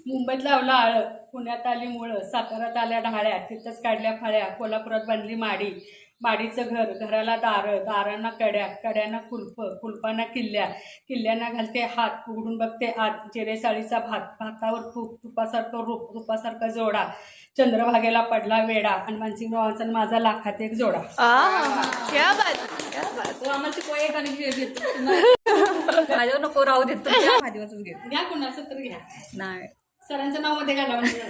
मुंबईत लावला आळ, पुण्यात आली मुळं, साताऱ्यात आल्या ढाळ्या, तिथंच काढल्या फळ्या, कोल्हापुरात बांधली माडी, माडीचं घर, घराला दारं, दारांना कड्या, कड्यांना कुलपांना किल्ल्या, किल्ल्यांना घालते हात, उघडून बघते आत, जिरेसाळीचा भात, भातावर तूप, तुपासारखं रूप, रूपासारखा जोडा, चंद्रभागेला पडला वेडा, आणि मानसिंगरावांचा माझा लाखात एक जोडा. क्या बात. आम्हाला पोहे आणि घेतो माझ्यावर नको राहू देत माझ्यापासून घेत घ्या कुणाचं तर घ्या. नाही सरांच्या नाव मध्ये घाला म्हणजे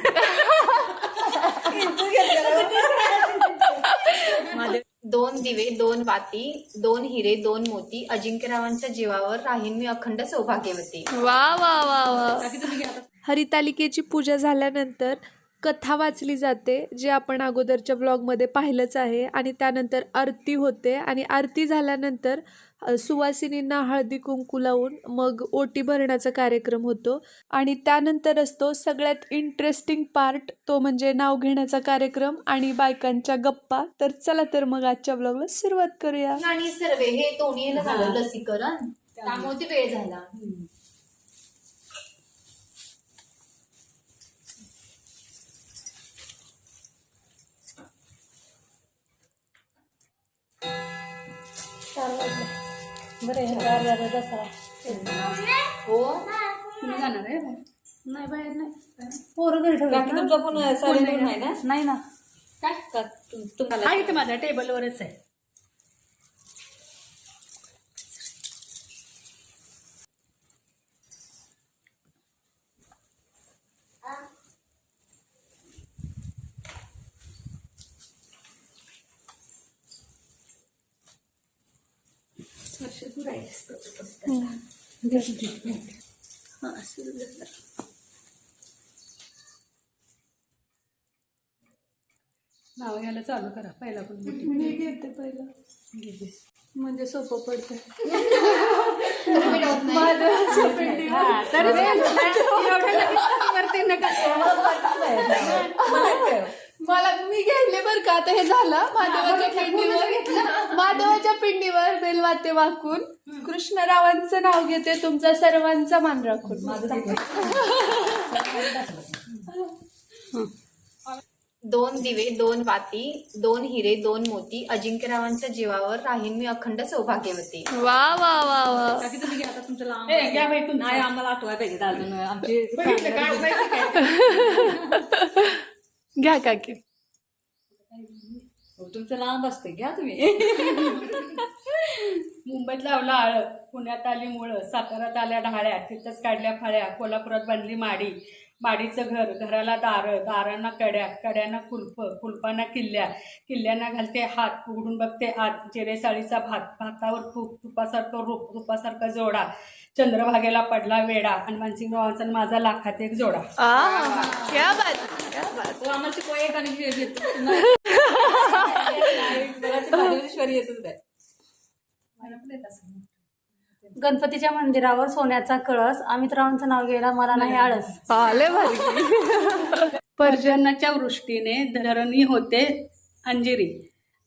माझे 2 दिवे 2 वाती 2 हिरे 2 मोती अजिंक्यरावांच्या जीवावर राहीन मी अखंड सौभाग्यवती. वा वा वा वा. बाकी तुम्ही घ्या. हरितालिकेची पूजा झाल्यानंतर कथा वाचली जाते, जे आपण अगोदरच्या ब्लॉगमध्ये पाहिलंच आहे. आणि त्यानंतर आरती होते आणि आरती झाल्यानंतर सुवासिनींना हळदी कुंकू लावून मग ओटी भरण्याचा कार्यक्रम होतो. आणि त्यानंतर असतो सगळ्यात इंटरेस्टिंग पार्ट, तो म्हणजे नाव घेण्याचा कार्यक्रम आणि बायकांच्या गप्पा. तर चला तर मग आजच्या ब्लॉगला सुरुवात करूया. आणि सर्वे हे दोन्हीला झालं लसीकरण, त्यामुळे ते वेळ झाला. बरं हो तुम्ही जाणार आहे नाही बाहेर नाही पोरं घरी ठेवलं तुमचा पण सायलेंट नाही ना? नाही ना काय तुम्हाला हा इथे माझ्या टेबलवरच आहे. नाव घ्यायला चालू करा पहिला पण मी घेते पहिलं म्हणजे सोपं पडतं. मला मी घेतले बरं का. आता हे झालं महादेवाच्या पिंडीवर बेलवाते वाकून कृष्णरावांचं नाव घेते, तुमचा सर्वांचा मान राखून. 2 दिवे 2 वाती 2 हिरे 2 मोती अजिंक्यरावांच्या जीवावर राहीन मी अखंड सौभाग्यवती. वा वा वा वा. बाकी तुम्ही घ्या. आता तुमचं लांब घ्या बाई. नाही आम्हाला आठवायला पाहिजे अजून आमची घ्या काकी. तुमचं लांब असते घ्या तुम्ही. मुंबईत लावला आळ, पुण्यात आली मुळं, साताऱ्यात आल्या ढाळ्या, तिथंच काढल्या फळ्या, कोल्हापुरात बांधली माडी, माडीचं घर, घराला दारं, दारांना कड्या, कड्यांना कुलपांना किल्ल्या, किल्ल्यांना घालते हात, उघडून बघते आत, जिरेसाळीचा भात, भातावर तूप, तुपासारखं रूप, रूपासारखा जोडा, चंद्रभागेला पडला वेडा, आणि मानसिंगरावांचा माझा लाखात एक जोडा. क्या बात. आम्हाला पोहे आणि घेतो येतच काय. गणपतीच्या मंदिरावर सोन्याचा कळस, अमितरावांचं नाव घ्यायला मला नाही आळस. आले भारी. पर्जन्याच्या वृष्टीने धरणी होते अंजिरी,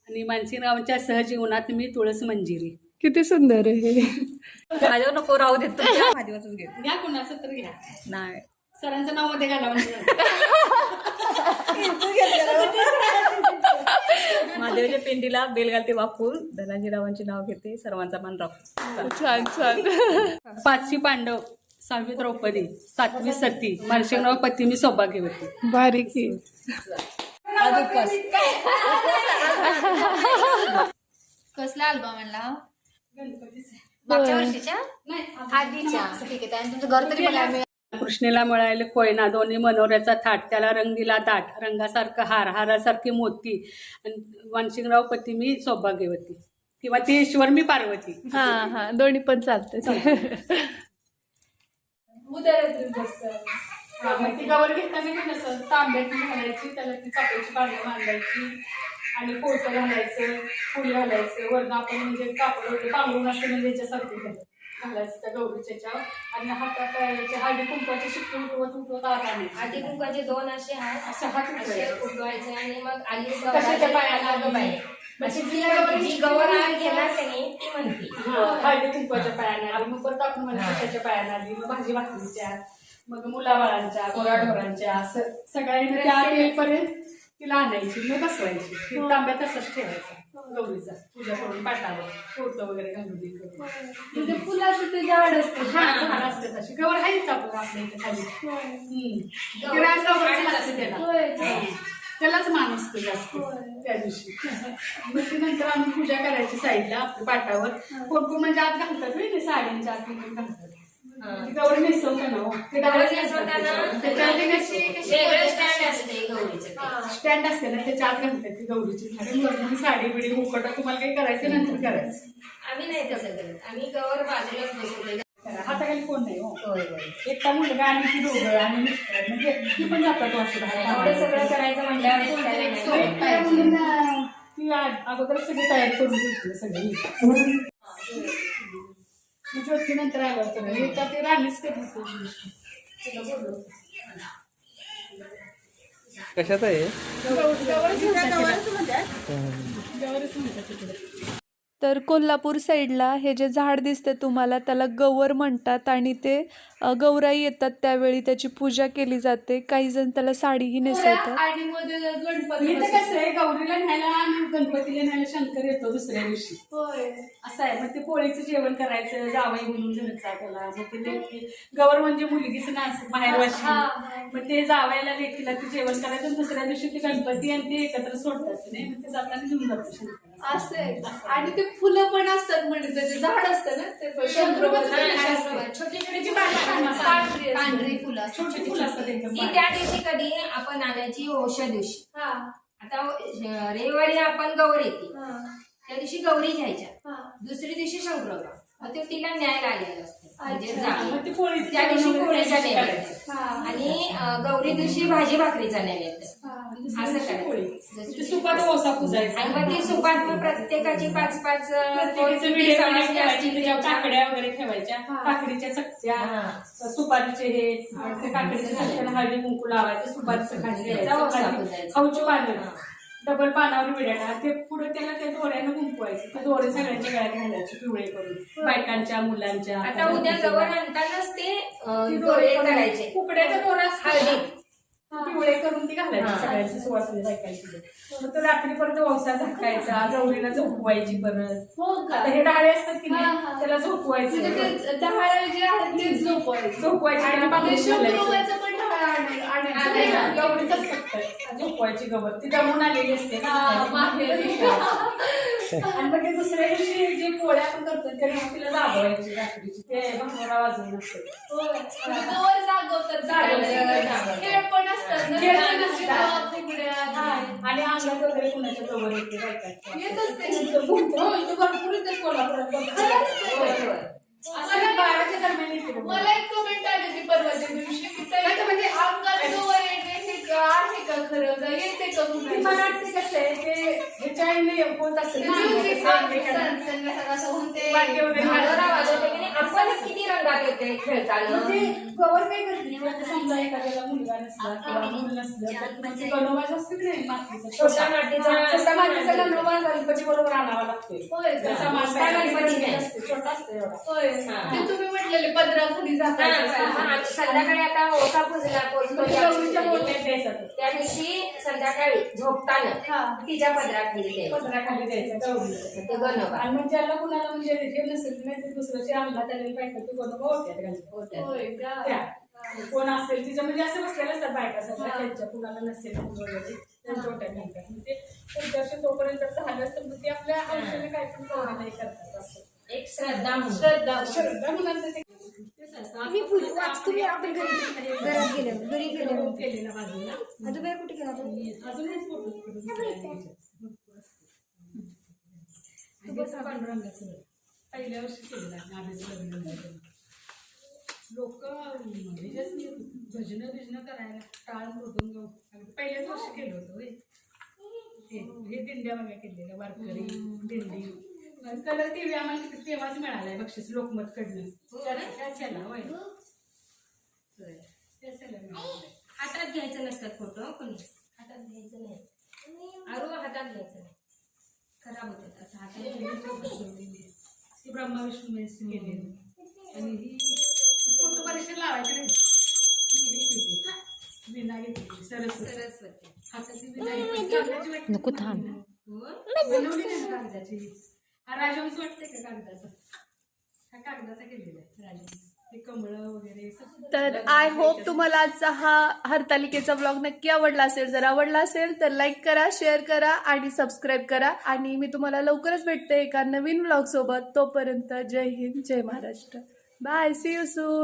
आणि मानसिंगरावांच्या सहजीवनात मी तुळस मंजिरी. किती सुंदर आहे. माझ्यावर नको राहू देत माझ्यापासून घेत घ्या कुणाचं तर घ्या. नाही सरांच्या नाव मध्ये घाला म्हणजे महादेवाच्या पिंडीला बेल घालते वाकून धनाजीरावांचे नाव घेते सर्वांचा मान राखून. छान छान. 5 पांडव, 6 द्रौपदी, 7 सती, मानसिंगराव पती मी सौभाग्यवती. भारी की. कसला अल्बम आणला? मागच्या वर्षीच्या आधीच्या. ठीक आहे. आणि तुमचं घर तरी बघायला मिळेल. कृष्णेला मिळाले कोयना, दोन्ही मनोऱ्याचा थाट, त्याला रंग दिला दाट, रंगासारखं हार, हारासारखी मोती, आणि मानसिंगराव पती मी सौभाग्यवती, किंवा ती ईश्वर मी पार्वती. हा हा, दोन्ही पण चालते. ती गवर घेताना की नसं तांब्याची घालायची, त्याला ती चापायची बांगड्या बांधायची, आणि पोतं घालायचं, फुल घालायचं, वरण आपण म्हणजे कापड वगैरे पांघरून असं म्हणजे याच्यासारखं घालायचं त्या गौरीच्या, आणि हातात हळदी कुंकवाचे शिक्के उठवत आराने. हळदी कुंकवाचे 2 असे हात असं हात उठवायचे आणि मग आई कशाच्या पायाला म्हणजे जी गवर घेणार का नाही ती म्हणते हळदी कुंकवाच्या पायाने आली, मग परत आपण म्हणजे कशाच्या पायाने आली, मग भाजी भाकरीच्या, मग मुलाबाळांच्या गोराढोरांच्या असं सगळ्यांनी त्या येईपर्यंत तिला आणायची मग बसवायची ती तांब्या तसंच ठेवायचा गौरीचा पूजा करून पाटावर फोटो वगैरे घालून म्हणजे फुलाचं ते झाड असते. झाड असते तशी गवर आहेत का आपलं आपल्या इथे खाली ते राजगौर असते त्याला त्यालाच मान असतो जास्त त्या दिवशी मग ते नंतर आम्ही पूजा करायची साईडला आपल्या पाटावर कोण कोण म्हणजे आत घालतात नाही साड्यांच्या आत पण घालतात म्हणजे गौरी नेसवतं ना हो. ते डायरेक्ट स्टँड असते ना त्याच्या आत घालतात ती गौरीची झाडे वरून साडी बिडी मुकटा तुम्हाला काही करायचं नंतर करायचं आम्ही नाही तसं करत आम्ही गवर बाजूलाच बसवलेलं. हाताखाली कोण नाही हो एकटा मुलगा आणि ती दोघं आणि मिस्टर म्हणजे ती पण जातात वर्ष एवढं सगळं करायचं म्हणल्यावर ती अगोदर सगळी तयारी करून घेतली सगळी ज्योती नंतर आल्यावर करायला येतात ते राणीच करत तिला बोलवलं कशात आहे गवरच म्हणतात तिकडे. तर कोल्हापूर साईडला हे जे झाड दिसते तुम्हाला त्याला गवर म्हणतात आणि ते गौराई येतात त्यावेळी त्याची पूजा केली जाते. काही जण त्याला साडीही नेसवतात. आणि मग गणपती इथं कसं आहे गौरीला न्यायला आणि गणपतीला न्यायला शंकर येतो दुसऱ्या दिवशी होय. असं आहे मग ते पोळीचं जेवण करायचं जावई म्हणून घरचा त्याला मग ते लेकी गौर म्हणजे मुलगीच ना माहेरवाशी मग ते जावायला लेकीला ते जेवण करायचं आणि दुसऱ्या दिवशी ते गणपती आणि ते एकत्र सोडतात नाही मग ते जाताना घेऊन जातो शंकर असं आणि ते फुलं पण असतात म्हणजे त्याचे झाड असतं ना ते छोटी छोटी पांढरी फुलं छोटी फुलं असतात एकदम ती त्या दिवशी कधी आपण आणायची ओशा दिवशी. आता रविवारी आपण गौर येते त्या दिवशी गौरी घ्यायच्या दुसऱ्या दिवशी शंकरोबा मग ते तिला न्यायला आलेलं असतं म्हणजे मग ते पोळीचं त्या दिवशी जेवण पोळीचा वगैरे नैवेद्य आणि गौरी दिवशी भाजी भाकरीचा नैवेद्य असं करायचं. सुपात ओसा पुजायचा आणि मग ती सुपात मग प्रत्येकाची 5-5 प्रत्येकाचं व्हिडिओ करायची असती, त्याच्यावर काकड्या वगैरे ठेवायच्या काकडीच्या चकत्या सुपारीचे हे त्या काकडीच्या चकत्याला हळदी कुंकू लावायचं सुपारीचं खाली द्यायचं खाऊची पानं डबल पानावर विड्या ते पुढे त्याला त्या दोऱ्यानं गुंपवायचं ते दोरे सगळ्यांच्या गळ्यात घालायचे पिवळे करून बायकांच्या मुलांच्या आता उद्या गवर आणतानाच ते दोरे करायचे कुकड्याचा दोरा हळदीत पिवळे करून ती घालायची सगळ्यांची सुवासिनी बायकांची मग तो रात्री परत वंसा झाकायचा गौरीला झोपवायची परत आता हे डाळे असतात की नाही त्याला झोपवायचं डहाळे जे आहेत तेच झोपवायची आणि बाकी शुक्रवारचं पण डहाळ आणायचं. गौरीचाच फक्त झोपवायची गवर ती दमून आलेली असते ना आणि मग ते दुसऱ्या दिवशी जे पोळ्या आपण करतो त्या दिवशी तिला जागवायची रात्रीची ते भांगोरा वाजवून असते गवर जागवतात. खेळ पण असतात ना. खेळ पण असतात. फुगड्या आणि अंगात वगैरे कुणाच्या गवर येते बायकांच्या येत असते. भरपूर येते कोल्हापुरात. असं 12च्या दरम्यान येते मला एक कमेंट आली होती परवाच्या दिवशी की ताई, म्हणजे अंगात गवर येणे हे आहे का खरं का येते का मला कुणाला? वाटते कसं आहे ते ह्याच्या आईने होत असेल ना. असं होते वाद्य वगैरे भांडोरा वाजवते की नाही आपणच किती रंगात येते खेळताना मग ते गवर काय करते आता समजा एखाद्याला मुलगा नसला किंवा मूल नसलं तर म्हणजे गणोबाज असते की नाही मातीचा छोटा मातीचा गणोबा गणपती बरोबर आणावा लागतोय होय का? जसा मोठा गणपती नाही. असते छोटा असते एवढा होय. ते तुम्ही म्हटलेले पदराखाली जातात. संध्याकाळी आता ओसा पुजला पोचतो गौरीच्या मोठ्यात द्यायचा तो. त्या दिवशी संध्याकाळी झोपताना तिच्या पदराखाली द्यायचं पदराखाली द्यायचा गौरीला ते गणोबा आणि मग ज्याला कुणाला म्हणजे हे नसेल नाही ते दुसऱ्याची अंगात आलेली बायका ते गणोबा होत्या घालतात होय का? त्या कोण असेल तिच्या म्हणजे असं बसलेलं असतात बायका सगळ्या त्यांच्या कुणाला नसेल वगैरे त्यांच्या ओट्यात घालतात म्हणजे त्यांच्याशी तोपर्यंत झालं असतं मग ते आपल्या औषधाने काय पण करून नाही करतात असं एक श्रद्धा म्हणून श्रद्धा मुलांचं ते तुम्ही आपण घरात घरी केलेला बाजूला अजून कुठे गेला अजूनच फोटो पांडुरंगाचं पहिल्या वर्षी केलेला माझ्याच लग्न लोक भजन बिजन करायला टाळ मृदुंग पहिल्याच वर्षी केलं होतं होय हे दिंड्या बघा केलेल्या वारकरी दिंडी कलर टीव्ही आम्हाला तेव्हाच मिळालाय बक्षीस लोकमत कडनं त्याला होय त्याला मिळालं हातात घ्यायचं नसतात फोटो कोणी हातात घ्यायचं नाही हातात घ्यायचं नाही खराब होतात असं हातात ती ब्रह्मा विष्णू महेश केलेली आणि ही फोटो परीक्षा लावायची नाही विना घेतली सरस्वती सरस्वती. हाताची विना घेतली. कागदाची वाटते. नको थांब. बनवली नाही ना कागदाची. हा राजहंस वाटते का कागदाचा? हा कागदाचा केलेला आहे राजहंस. ते कमळं वगैरे सगळं. तर आय होप तुम्हाला आजचा हा हरतालिकेचा ब्लॉग नक्की आवडला असेल. जर आवडला असेल तर लाईक करा, शेअर करा आणि सबस्क्राईब करा. आणि मी तुम्हाला लवकरच भेटते एका नवीन ब्लॉग सोबत. तोपर्यंत जय हिंद, जय Maharashtra. Bye, see you soon.